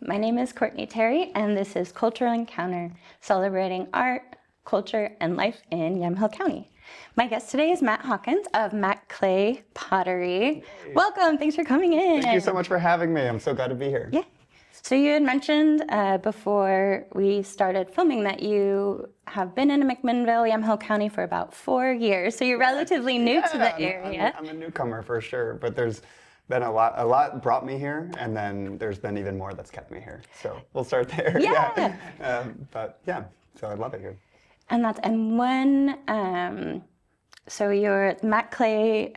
My name is Courtney Terrry, and this is Cultural Encounter, celebrating art, culture, and life in Yamhill County. My guest today is Matt Hawkins of MacClayPottery. Welcome, thanks for coming in. Thank you so much for having me. I'm so glad to be here. Yeah. So you had mentioned before we started filming that you have been in McMinnville, Yamhill County for about 4 years. So you're relatively new to the area. I'm a newcomer for sure, but there's been a lot brought me here, and then there's been even more that's kept me here. So we'll start there. Yeah. But yeah, so I love it here. And when so you're MacClay.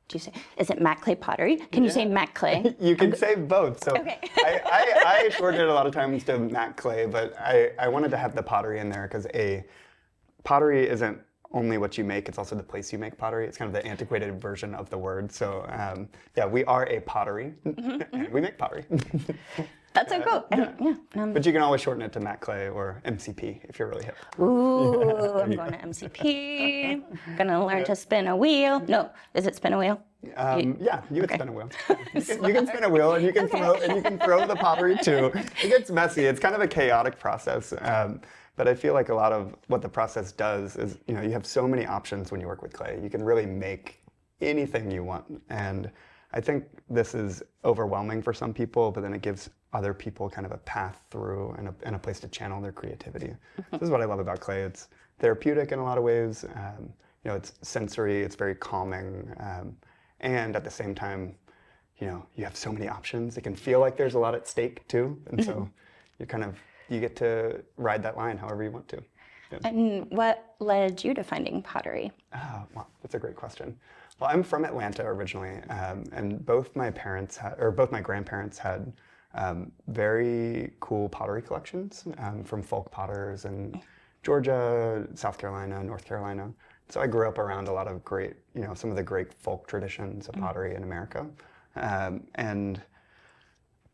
Do you say, is it MacClayPottery? Can you say MacClay? You can say both. So okay. I shortened it a lot of times to MacClay, but I wanted to have the pottery in there because pottery isn't only what you make, it's also the place you make pottery. It's kind of the antiquated version of the word. So yeah, we are a pottery, and we make pottery. That's so cool. But you can always shorten it to MacClay or MCP if you're really hip. Ooh, I'm going to MCP. I'm going to learn to spin a wheel. No, is it spin a wheel? Yeah, you can spin a wheel. You can spin a wheel, and you can throw the pottery too. It gets messy. It's kind of a chaotic process. But I feel like a lot of what the process does is, you have so many options when you work with clay. You can really make anything you want. And I think this is overwhelming for some people, but then it gives other people kind of a path through and a place to channel their creativity. This is what I love about clay. It's therapeutic in a lot of ways. It's sensory, it's very calming. And at the same time, you have so many options. It can feel like there's a lot at stake too. And so you get to ride that line however you want to. Yeah. And what led you to finding pottery? Oh, well, that's a great question. Well, I'm from Atlanta originally, and both my grandparents had very cool pottery collections from folk potters in Georgia, South Carolina, North Carolina. So I grew up around a lot of great, some of the great folk traditions of pottery in America. And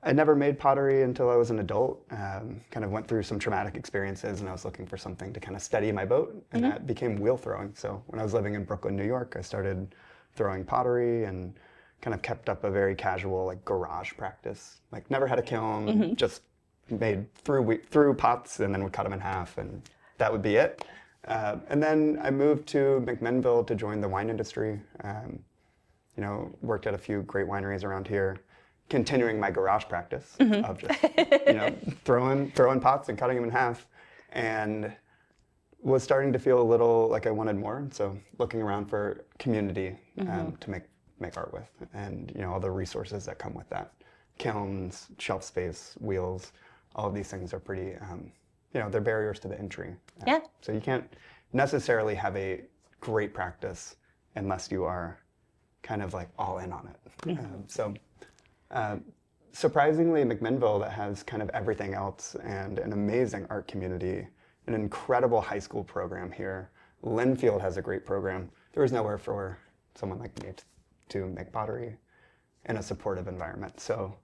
I never made pottery until I was an adult. Kind of went through some traumatic experiences, and I was looking for something to kind of steady my boat, and that became wheel throwing. So when I was living in Brooklyn, New York, I started throwing pottery and kind of kept up a very casual garage practice. Never had a kiln, just threw pots and then would cut them in half, and that would be it. And then I moved to McMinnville to join the wine industry. Worked at a few great wineries around here, continuing my garage practice of just throwing pots and cutting them in half, and was starting to feel a little like I wanted more. So looking around for community to make art with, and all the resources that come with that, kilns, shelf space, wheels, all of these things are pretty they're barriers to the entry. Yeah. So you can't necessarily have a great practice unless you are kind of all in on it. Surprisingly, McMinnville, that has kind of everything else and an amazing art community, an incredible high school program here. Linfield has a great program. There is nowhere for someone like me to make pottery in a supportive environment. So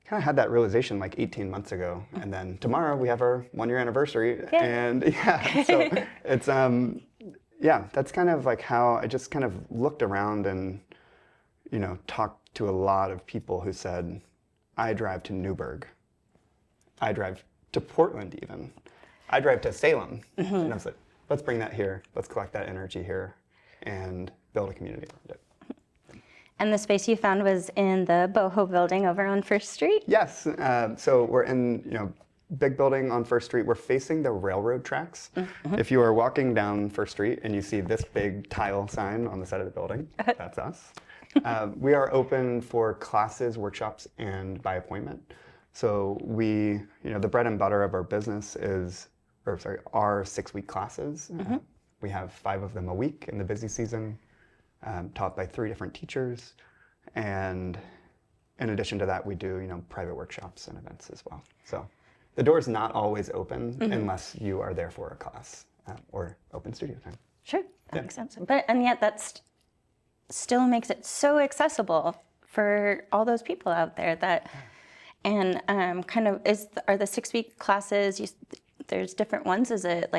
kind of had that realization 18 months ago, and then tomorrow we have our 1-year anniversary. Yeah. And so it's that's kind of how I just kind of looked around and talked to a lot of people who said, I drive to Newburgh, I drive to Portland even, I drive to Salem. And I was like, let's bring that here, let's collect that energy here and build a community around it. And the space you found was in the Boho building over on First Street? Yes, so we're in big building on First Street. We're facing the railroad tracks. If you are walking down First Street and you see this big tile sign on the side of the building, that's us. We are open for classes, workshops, and by appointment. So the bread and butter of our business are 6-week classes. We have 5 of them a week in the busy season, taught by 3 different teachers. And in addition to that, we do, private workshops and events as well. So the door's not always open unless you are there for a class or open studio time. Sure, that makes sense. And yet that's still makes it so accessible for all those people out there and are the 6-week classes, there's different ones, is it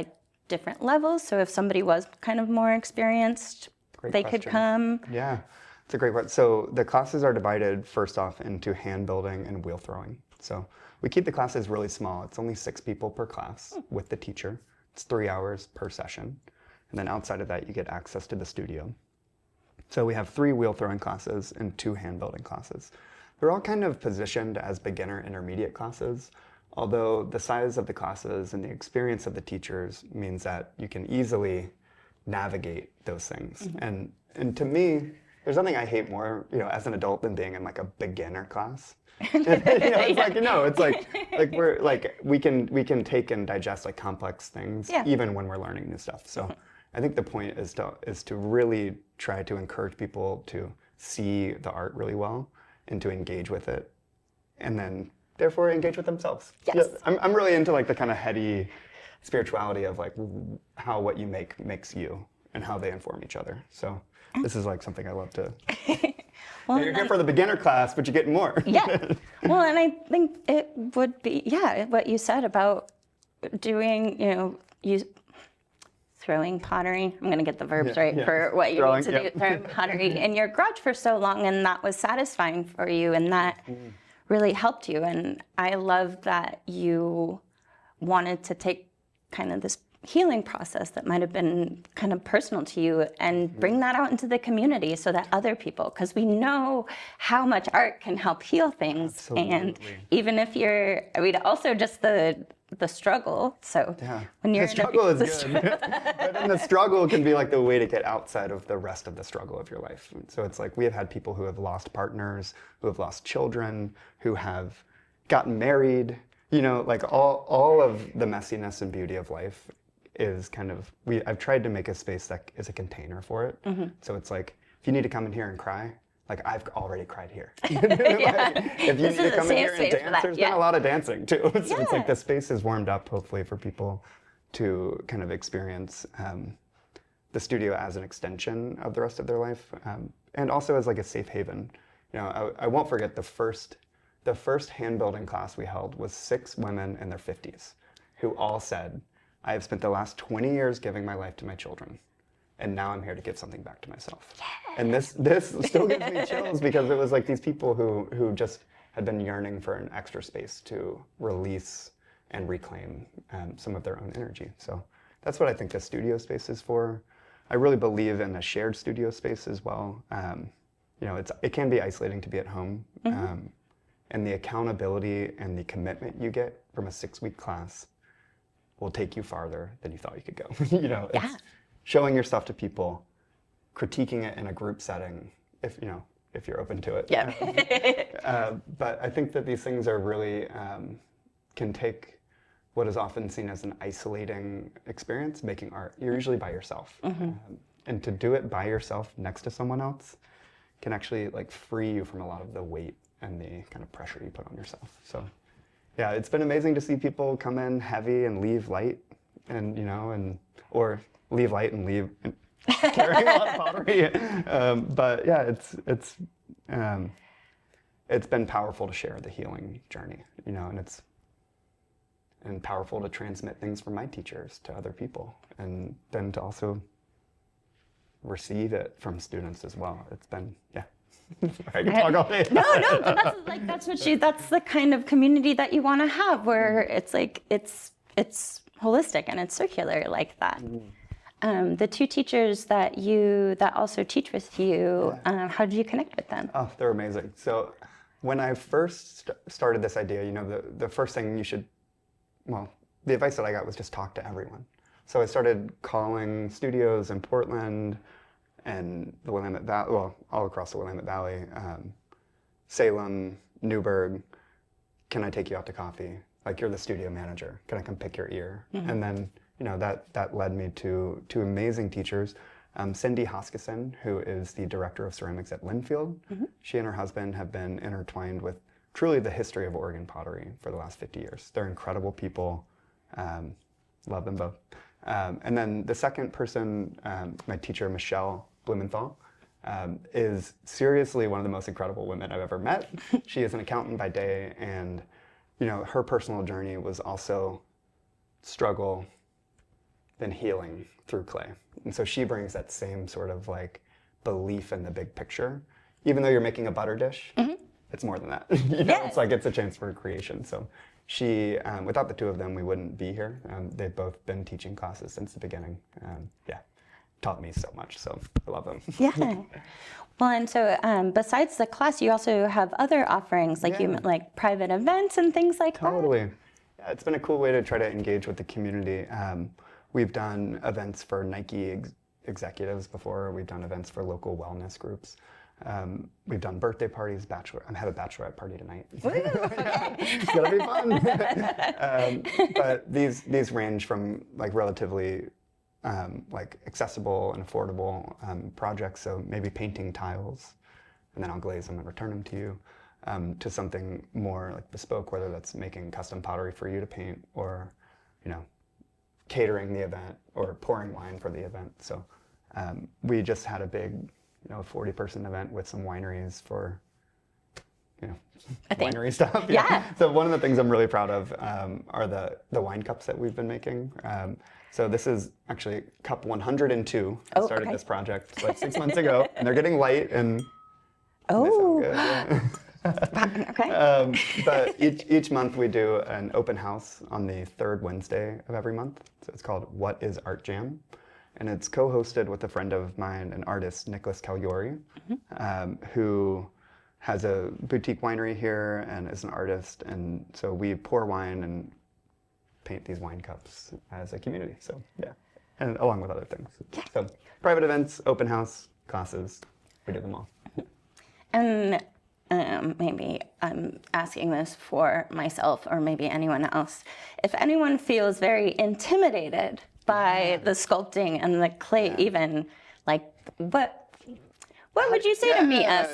different levels? So if somebody was kind of more experienced, they could come? Yeah, it's a great question. So the classes are divided first off into hand building and wheel throwing. So we keep the classes really small. It's only 6 people per class with the teacher. It's 3 hours per session. And then outside of that, you get access to the studio. So we have 3 wheel throwing classes and 2 hand building classes. They're all kind of positioned as beginner intermediate classes, although the size of the classes and the experience of the teachers means that you can easily navigate those things. And to me, there's nothing I hate more, as an adult than being in like a beginner class. It's like we're like we can take and digest like complex things even when we're learning new stuff. So I think the point is to really try to encourage people to see the art really well and to engage with it, and then therefore engage with themselves. Yes. Yeah, I'm really into like the kind of heady spirituality of like how what you make makes you and how they inform each other. So this is like something I love to. Well, you're here for the beginner class, but you get more. Yeah. Well, and I think it would be, what you said about doing, throwing pottery. I'm going to get the verbs right for what you need to do, throwing pottery in your garage for so long, and that was satisfying for you, and that really helped you. And I love that you wanted to take kind of this healing process that might have been kind of personal to you and bring that out into the community so that other people, because we know how much art can help heal things. Absolutely. And even if also just the struggle. So when you're the struggle is good. But then the struggle can be like the way to get outside of the rest of the struggle of your life. So it's like we have had people who have lost partners, who have lost children, who have gotten married, like all of the messiness and beauty of life is kind of, I've tried to make a space that is a container for it. So it's like, if you need to come in here and cry, like I've already cried here. If you need to come in here and dance, there's been a lot of dancing too. So it's like the space is warmed up, hopefully, for people to kind of experience the studio as an extension of the rest of their life, and also as like a safe haven. I won't forget the first hand building class we held was 6 women in their 50s who all said, I have spent the last 20 years giving my life to my children, and now I'm here to give something back to myself. And this still gives me chills because it was like these people who just had been yearning for an extra space to release and reclaim some of their own energy. So that's what I think the studio space is for. I really believe in a shared studio space as well. It can be isolating to be at home, and the accountability and the commitment you get from a 6-week class will take you farther than you thought you could go. It's showing your stuff to people, critiquing it in a group setting, if you're open to it. Yeah. But I think that these things are really can take what is often seen as an isolating experience, making art. You're usually by yourself, and to do it by yourself next to someone else can actually like free you from a lot of the weight and the kind of pressure you put on yourself. So. Yeah, it's been amazing to see people come in heavy and leave light, or leave light and leave carrying a lot of pottery. But yeah, it's been powerful to share the healing journey, and powerful to transmit things from my teachers to other people, and then to also receive it from students as well. It's been I can talk all day. No, but that's the kind of community that you want to have, where it's like it's holistic and it's circular like that. The 2 teachers that also teach with you, how did you connect with them? Oh, they're amazing. So when I first started this idea, the first thing the advice that I got was just talk to everyone. So I started calling studios in Portland and the Willamette Valley, all across the Willamette Valley, Salem, Newburgh. Can I take you out to coffee? Like, you're the studio manager. Can I come pick your ear? And then, that led me to 2 amazing teachers. Cindy Hoskison, who is the director of ceramics at Linfield. She and her husband have been intertwined with truly the history of Oregon pottery for the last 50 years. They're incredible people. Love them both. And then the second person, my teacher, Michelle Blumenthal, is seriously one of the most incredible women I've ever met. She is an accountant by day, and her personal journey was also struggle, then healing through clay. And so she brings that same sort of like belief in the big picture. Even though you're making a butter dish, it's more than that. You know, it's like it's a chance for creation. So she, without the two of them, we wouldn't be here. They've both been teaching classes since the beginning. Yeah, taught me so much. So I love them. Yeah. Well, and so besides the class, you also have other offerings, like like private events and things like that. Totally. Yeah, it's been a cool way to try to engage with the community. We've done events for Nike executives before. We've done events for local wellness groups. We've done birthday parties, I have a bachelorette party tonight. It's gonna be fun. But these range from like relatively like accessible and affordable projects, so maybe painting tiles, and then I'll glaze them and return them to you, to something more like bespoke, whether that's making custom pottery for you to paint, or catering the event, or pouring wine for the event. So we just had a big 40-person event with some wineries for winery stuff. Yeah. So one of the things I'm really proud of are the wine cups that we've been making. So this is actually cup 102. I started this project like 6 months ago, and they're getting light and they sound good, yeah. Okay. But each month we do an open house on the third Wednesday of every month. So it's called What is Art Jam? And it's co-hosted with a friend of mine, an artist, Nicholas Cagliori, who has a boutique winery here and is an artist. And so we pour wine and paint these wine cups as a community. So yeah, and along with other things. So private events, open house, classes, we do them all. And maybe I'm asking this for myself or maybe anyone else. If anyone feels very intimidated by the sculpting and the clay, even, like, what would you say to meet us?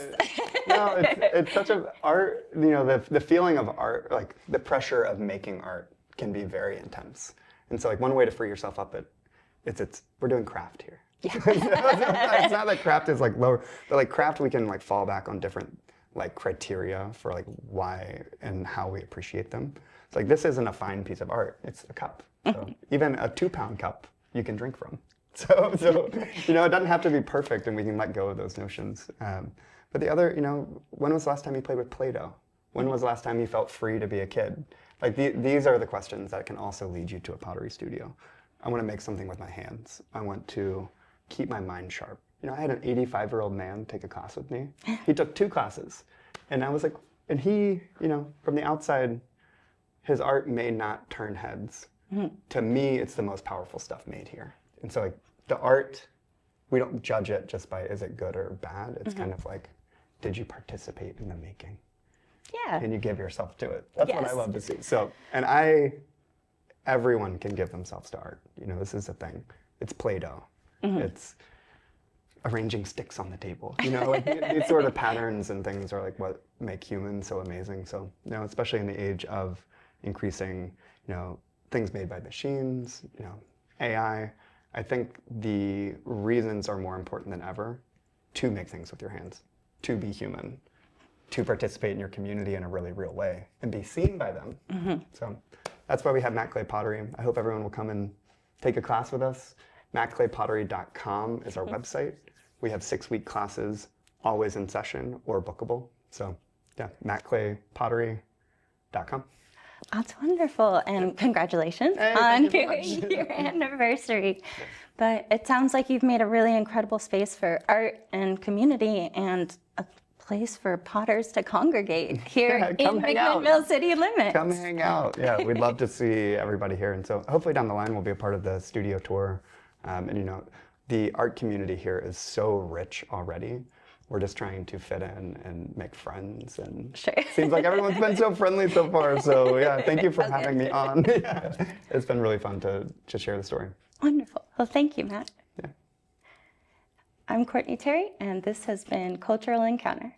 No, it's such an art, the feeling of art, like the pressure of making art can be very intense. And so like one way to free yourself up, we're doing craft here. Yeah. It's not that craft is like lower, but like craft we can like fall back on different like criteria for like why and how we appreciate them. It's like this isn't a fine piece of art, it's a cup. So even a 2-pound cup you can drink from. So it doesn't have to be perfect, and we can let go of those notions. But the other, when was the last time you played with Play-Doh? When was the last time you felt free to be a kid? Like these are the questions that can also lead you to a pottery studio. I want to make something with my hands. I want to keep my mind sharp. I had an 85-year-old man take a class with me. He took 2 classes, and I was like, and he, from the outside, his art may not turn heads. To me, it's the most powerful stuff made here. And so like the art, we don't judge it just by is it good or bad. It's kind of like, did you participate in the making? Yeah. Can you give yourself to it? That's what I love to see. So, and everyone can give themselves to art. This is the thing. It's Play-Doh. It's arranging sticks on the table. Like these sort of patterns and things are like what make humans so amazing. So, especially in the age of increasing, things made by machines, AI, I think the reasons are more important than ever to make things with your hands, to be human, to participate in your community in a really real way and be seen by them. So that's why we have MacClayPottery. I hope everyone will come and take a class with us. MacClayPottery.com is our website. We have 6-week classes, always in session or bookable. So yeah, MacClayPottery.com. That's wonderful, and congratulations on your anniversary. But it sounds like you've made a really incredible space for art and community and a place for potters to congregate here in McMinnville city limits. Come hang out. Yeah, we'd love to see everybody here. And so hopefully down the line we'll be a part of the studio tour. And the art community here is so rich already. We're just trying to fit in and make friends, and seems like everyone's been so friendly so far. So yeah, thank you for having me on. It's been really fun to share the story. Wonderful. Well, thank you, Matt. Yeah. I'm Courtney Terrry, and this has been Cultural Encounter.